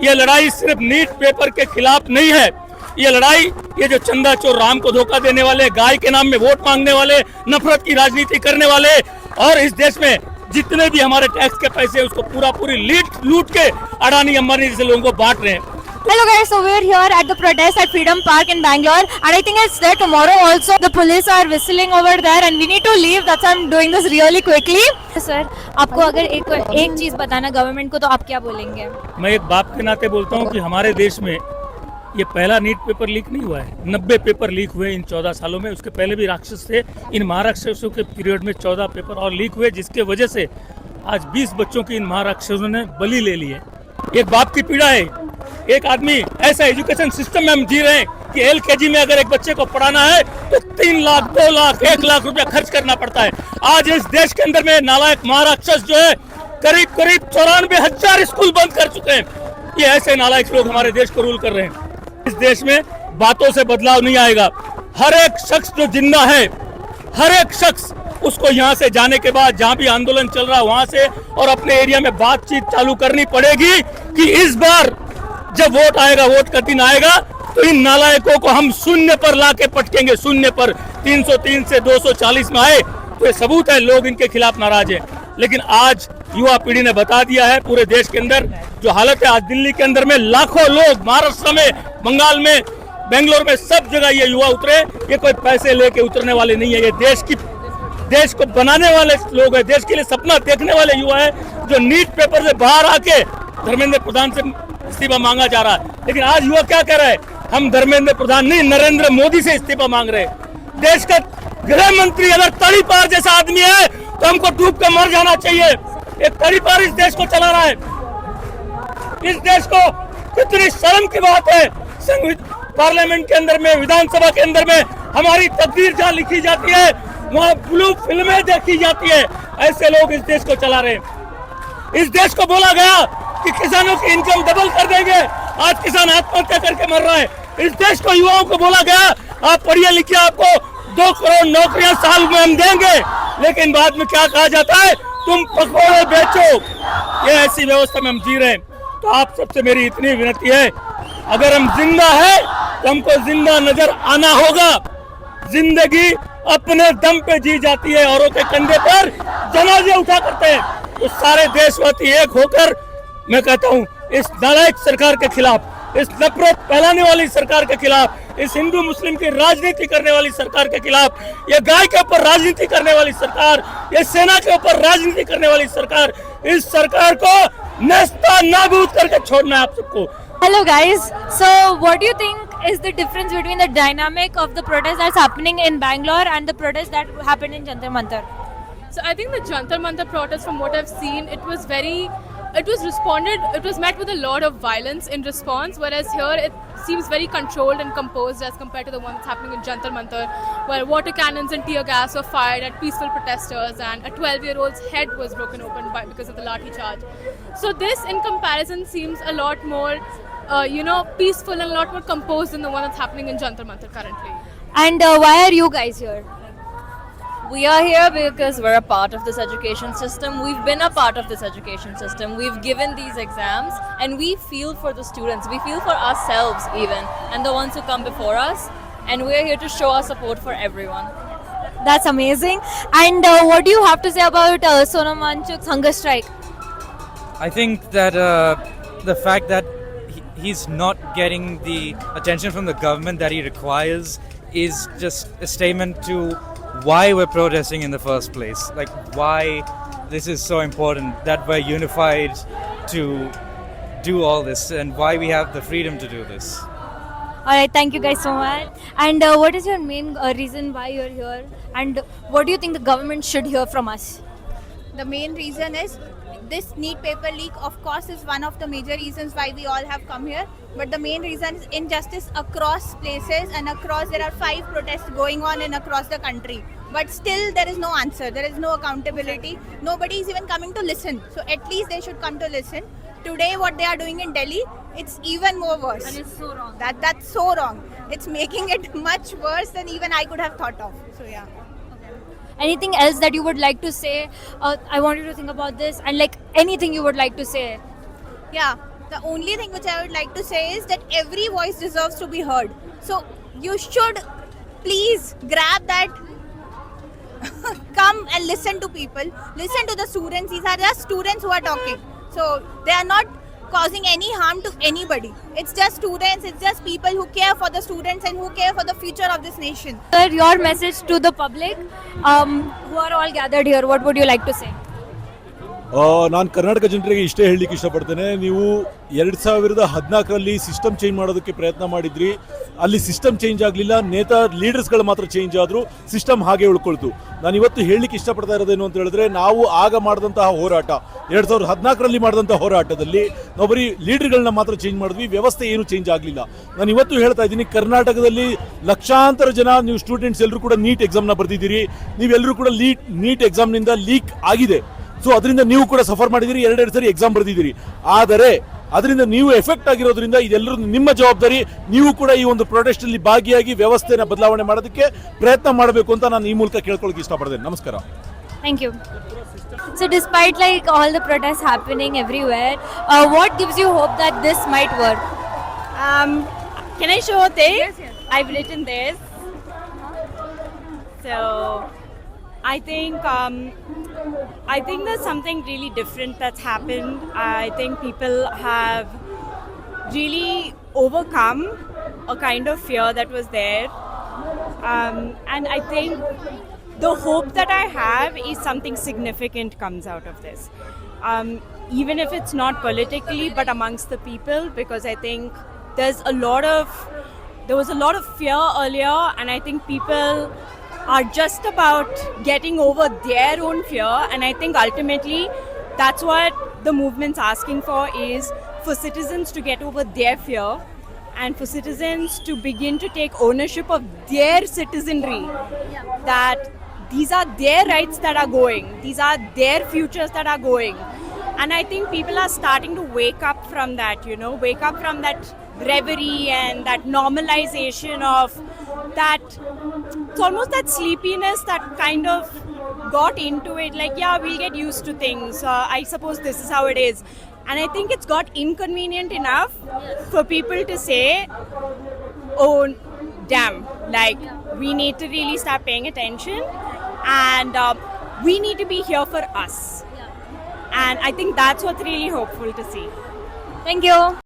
ये लड़ाई सिर्फ नीट पेपर के खिलाफ नहीं है, ये लड़ाई ये जो चंदा चोर राम को धोखा देने वाले, गाय के नाम में वोट मांगने वाले, नफरत की राजनीति करने वाले और इस देश में जितने भी हमारे टैक्स के पैसे उसको पूरी लूट के अडानी अंबानी जैसे लोगों को बांट रहे हैं। Hello guys, so we're here at the protest at Freedom Park in Bangalore and I think it's there tomorrow also. The police are whistling over there and we need to leave. That's why I'm doing this really quickly. Sir, आपको अगर एक चीज बताना government को तो आप क्या बोलेंगे? मैं एक बाप के नाते बोलता हूँ कि हमारे देश में ये पहला नीट पेपर लीक नहीं हुआ है, 90 पेपर लीक हुए इन 14 सालों में। उसके पहले भी राक्षस थे, इन महाराक्षसों के पीरियड में 14 पेपर और लीक हुए, जिसके वजह से आज 20 बच्चों की इन महाराक्षसों ने बलि ले ली है। एक बाप की पीड़ा है। एक आदमी ऐसा एजुकेशन सिस्टम में हम जी रहे हैं कि LKG में अगर एक बच्चे को पढ़ाना है तो 3 लाख 2 लाख 1 लाख रुपया खर्च करना पड़ता है। आज इस देश के अंदर में नालायक महाराक्षस जो है करीब 94,000 स्कूल बंद कर चुके हैं। ये ऐसे नालायक लोग हमारे देश को रूल कर रहे हैं। इस देश में बातों से बदलाव नहीं आएगा। हर एक शख्स जो जिंदा है, हर एक शख्स उसको यहाँ से जाने के बाद जहाँ भी आंदोलन चल रहा है वहां से और अपने एरिया में बातचीत चालू करनी पड़ेगी कि इस बार जब वोट आएगा, वोट का दिन आएगा तो इन नालायकों को हम शून्य पर लाके पटकेंगे। शून्य पर 303 से 240 में आए तो ये सबूत है लोग इनके खिलाफ नाराज हैं। लेकिन आज युवा पीढ़ी ने बता दिया है, पूरे देश के अंदर जो हालत है, आज दिल्ली के अंदर में लाखों लोग, महाराष्ट्र में, बंगाल में, बेंगलोर में, सब जगह ये युवा उतरे। ये कोई पैसे लेके उतरने वाले नहीं है, ये देश को बनाने वाले लोग हैं, देश के लिए सपना देखने वाले युवा है। जो नीट पेपर से बाहर आके धर्मेंद्र प्रधान से इस्तीफा मांगा जा रहा है, लेकिन आज युवा क्या कह रहा है? हम धर्मेंद्र प्रधान नहीं, नरेंद्र मोदी से इस्तीफा मांग रहे हैं। देश का गृह मंत्री अगर तड़ीपार जैसा आदमी है तो हमको डूब कर मर जाना चाहिए। एक तड़ीपार इस देश को चला रहा है। इस देश को कितनी शर्म की बात है, पार्लियामेंट के अंदर में, विधानसभा के अंदर में हमारी तकदीर जहाँ लिखी जाती है वहाँ ब्लू फिल्में देखी जाती है। ऐसे लोग इस देश को चला रहे हैं। इस देश को बोला गया कि किसानों की इनकम डबल कर देंगे, आज किसान आत्महत्या करके मर रहा है। इस देश को, युवाओं को बोला गया आप पढ़िए लिखिए, आपको 2 करोड़ नौकरियां साल में हम देंगे, लेकिन बाद में क्या कहा जाता है? तुम पकौड़े बेचो। ये ऐसी व्यवस्था में हम जी रहे हैं। तो आप सबसे मेरी इतनी विनती है, अगर हम जिंदा है तो हमको जिंदा नजर आना होगा। जिंदगी अपने दम पे जी जाती है, औरों के कंधे पर जनाजे उठा करते हैं। तो सारे देशवासी एक होकर मैं कहता हूँ इस नालायक सरकार के खिलाफ, इस नफरत फैलाने वाली सरकार के खिलाफ, इस हिंदू मुस्लिम की राजनीति करने वाली सरकार के खिलाफ, ये गाय के ऊपर राजनीति करने वाली सरकार, ये सेना के ऊपर राजनीति करने वाली सरकार, इस सरकार को नेस्ता नाबूद करके छोड़ना है आप सबको। Hello guys, so what do you think is the difference between the dynamic of the protest that's happening in Bangalore and the protest that happened in Jantar Mantar? So I think the Jantar Mantar protest, from what I've seen, it was met with a lot of violence in response, whereas here it seems very controlled and composed as compared to the one that's happening in Jantar Mantar, where water cannons and tear gas were fired at peaceful protesters and a 12-year-old's head was broken open because of the lathi charge. So this, in comparison, seems a lot more peaceful and a lot more composed than the one that's happening in Jantar Mantar currently. And why are you guys here? We are here because we're a part of this education system. We've been a part of this education system. We've given these exams and we feel for the students. We feel for ourselves even and the ones who come before us. And we're here to show our support for everyone. That's amazing. And what do you have to say about Sonam Wangchuk's hunger strike? I think that the fact that he's not getting the attention from the government that he requires is just a statement to why we're protesting in the first place. Like why this is so important that we're unified to do all this and why we have the freedom to do this. Alright, thank you guys so much. And what is your main reason why you're here? And what do you think the government should hear from us? The main reason is this NEET paper leak, of course, is one of the major reasons why we all have come here. But the main reason is injustice across places and across. There are 5 protests going on across the country. But still there is no answer. There is no accountability. Nobody is even coming to listen. So at least they should come to listen. Today what they are doing in Delhi, it's even more worse. And it's so wrong. That's so wrong. It's making it much worse than even I could have thought of. So yeah. Anything else that you would like to say? I want you to think about this and like anything you would like to say. Yeah, The only thing which I would like to say is that every voice deserves to be heard. So you should please grab that. Come and listen to people. Listen to the students. These are just students who are talking. So they are not causing any harm to anybody. It's just students. It's just people who care for the students and who care for the future of this nation. Sir, your message to the public who are all gathered here, what would you like to say? ನಾನು ಕರ್ನಾಟಕ ಜನರಿಗೆ ಇಷ್ಟೇ ಹೇಳಲಿಕ್ಕೆ ಇಷ್ಟಪಡ್ತೇನೆ. ನೀವು 2014ರಲ್ಲಿ system change ಮಾಡೋದಕ್ಕೆ ಪ್ರಯತ್ನ ಮಾಡಿದ್ರಿ. ಅಲ್ಲಿ ಸಿಸ್ಟಮ್ ಚೇಂಜ್ ಆಗಲಿಲ್ಲ, ಲೀಡರ್ಸ್ಗಳು ಮಾತ್ರ ಚೇಂಜ್ ಆದರು, ಸಿಸ್ಟಮ್ ಹಾಗೆ ಉಳ್ಕೊಳ್ತು. ನಾನು ಇವತ್ತು ಹೇಳಲಿಕ್ಕೆ ಇಷ್ಟಪಡ್ತಾ ಇರೋದೇನು ಅಂತ ಹೇಳಿದ್ರೆ, ನಾವು ಆಗ ಮಾಡಿದಂತಹ ಹೋರಾಟ 2014ರಲ್ಲಿ ಮಾಡಿದಂತಹ ಹೋರಾಟದಲ್ಲಿ ನಾವು ಬರೀ ಲೀಡರ್ಗಳನ್ನ ಮಾತ್ರ ಚೇಂಜ್ ಮಾಡಿದ್ವಿ, ವ್ಯವಸ್ಥೆ ಏನು ಚೇಂಜ್ ಆಗಲಿಲ್ಲ. ನಾನು ಇವತ್ತು ಹೇಳ್ತಾ ಇದ್ದೀನಿ, ಕರ್ನಾಟಕದಲ್ಲಿ ಲಕ್ಷಾಂತರ ಜನ ನೀವು ಸ್ಟೂಡೆಂಟ್ಸ್ ಎಲ್ಲರೂ ಕೂಡ ನೀಟ್ ಎಕ್ಸಾಮ್ನ ಬರೆದಿದ್ದೀರಿ. ನೀವೆಲ್ಲರೂ ಕೂಡ ನೀಟ್ ಎಕ್ಸಾಮ್ನಿಂದ ಲೀಕ್ ಆಗಿದೆ. ಸೊ ಅದರಿಂದ ನೀವು ಕೂಡ ಸಫರ್ ಮಾಡಿದಿರಿ, 2 ಸರಿ ಎಕ್ಸಾಮ್ ಬರೆದಿದ್ದೀರಿ. ಆದರೆ ಅದರಿಂದ ನೀವು ಎಫೆಕ್ಟ್ ಆಗಿರೋದ್ರಿಂದ ಇದೆಲ್ಲರೂ ನಿಮ್ಮ ಜವಾಬ್ದಾರಿ. ನೀವು ಕೂಡ ಈ ಒಂದು ಪ್ರೊಟೆಸ್ಟ್ ಅಲ್ಲಿ ಭಾಗಿಯಾಗಿ ವ್ಯವಸ್ಥೆನ ಬದಲಾವಣೆ ಮಾಡೋದಕ್ಕೆ ಪ್ರಯತ್ನ ಮಾಡಬೇಕು ಅಂತ ನಾನು ಈ ಮೂಲಕ ಕೇಳ್ಕೊಳ್ಳೋಕೆ ಇಷ್ಟಪಡ್ತೇನೆ. ನಮಸ್ಕಾರ. Thank you. So despite like all the protests happening everywhere, what gives you hope that this might work? Can I show this? Yes. I've written this. So I think there's something really different that's happened. I think people have really overcome a kind of fear that was there, and I think the hope that I have is something significant comes out of this, even if it's not politically but amongst the people, because I think there was a lot of fear earlier, and I think people are just about getting over their own fear, and I think ultimately that's what the movement's asking for, is for citizens to get over their fear and for citizens to begin to take ownership of their citizenry, that these are their rights that are going, these are their futures that are going. And I think people are starting to wake up from that, wake up from that reverie and that normalization of that. It's almost that sleepiness that kind of got into it, like, yeah, we'll get used to things. I suppose this is how it is. And I think it's got inconvenient enough for people to say, oh, damn, like, we need to really start paying attention, and we need to be here for us. And I think that's what's really hopeful to see. Thank you.